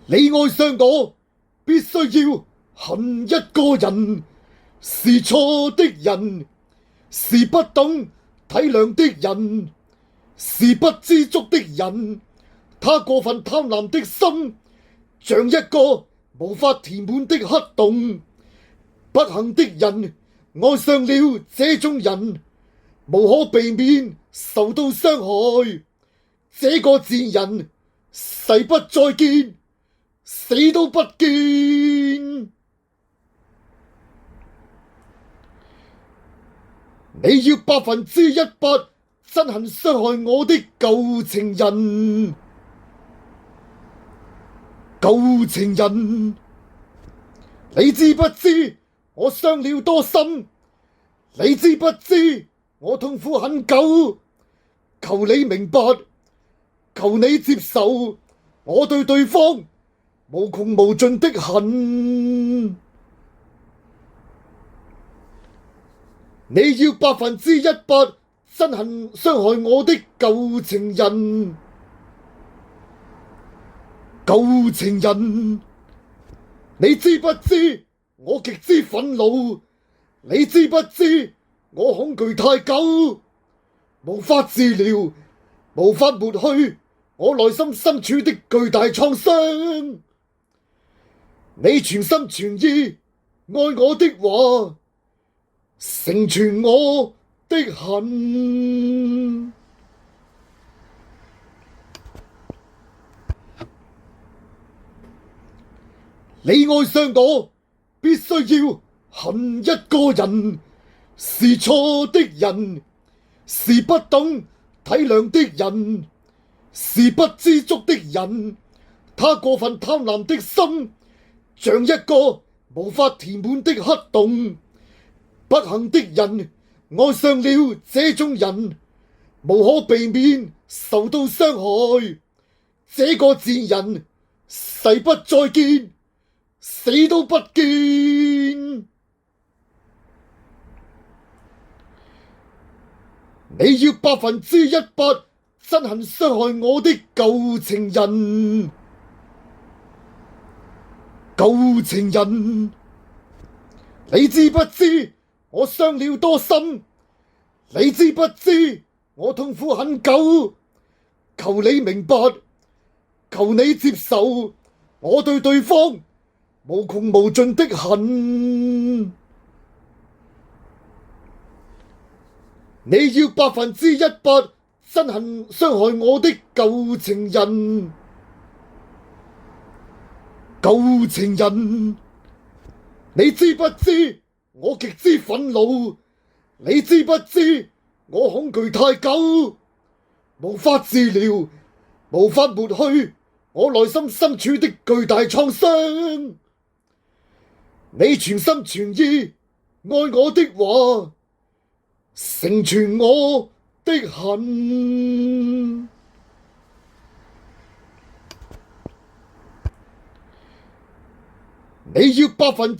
你愛上我，必須要恨一個人，是錯的人，是不懂體諒的人，是不知足的人。他過分貪婪的心，像一個無法填滿的黑洞。不幸的人愛上了這種人，無可避免受到傷害。這個賤人誓不再見，死都不見。你要100%憎恨傷害我的舊情人。舊情人，你知不知我傷了多深？你知不知我痛苦很久？求你明白，求你接受我對對方無窮無盡的恨。你要100%憎恨傷害我的舊情人。舊情人，你知不知我極之憤怒？你知不知我恐懼太久，無法治療，無法抹去我內心深處的巨大創傷。你全心全意愛我的話，成全我的恨。你愛上我，必須要恨一個人，是錯的人，是不懂體諒的人，是不知足的人。他過分貪婪的心，像一個無法填滿的黑洞。不幸的人愛上了這種人，無可避免受到傷害。這個賤人誓不再見，死都不見。你要100%憎恨傷害我的舊情人。舊情人，你知不知我傷了多深？你知不知我痛苦很久？求你明白，求你接受我對對方無窮無盡的恨。你要100%憎恨傷害我的舊情人。舊情人，你知不知我極之憤怒？你知不知我恐懼太久，無法治療，無法抹去我內心深處的巨大創傷。你全心全意愛我的話，成全我的恨。你要100%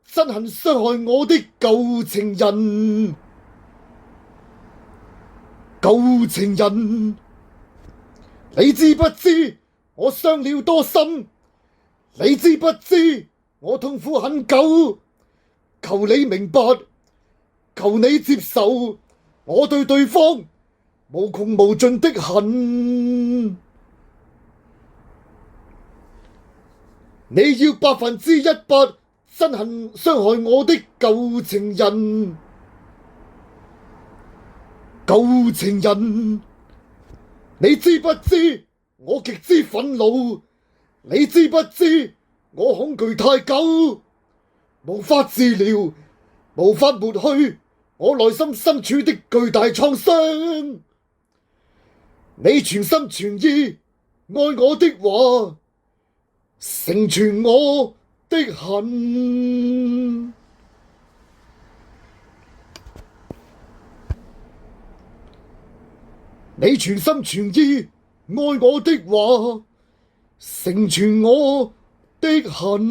憎恨傷害我的舊情人。舊情人，你知不知我傷了多深？你知不知我痛苦很久？求你明白，求你接受我對對方無窮無盡的恨。你要100%憎恨傷害我的舊情人。舊情人，你知不知我極之憤怒？你知不知我恐懼太久，無法治療，無法抹去我內心深處的巨大創傷。你全心全意愛我的話，成全我的恨。你全心全意愛我的話，成全我的恨。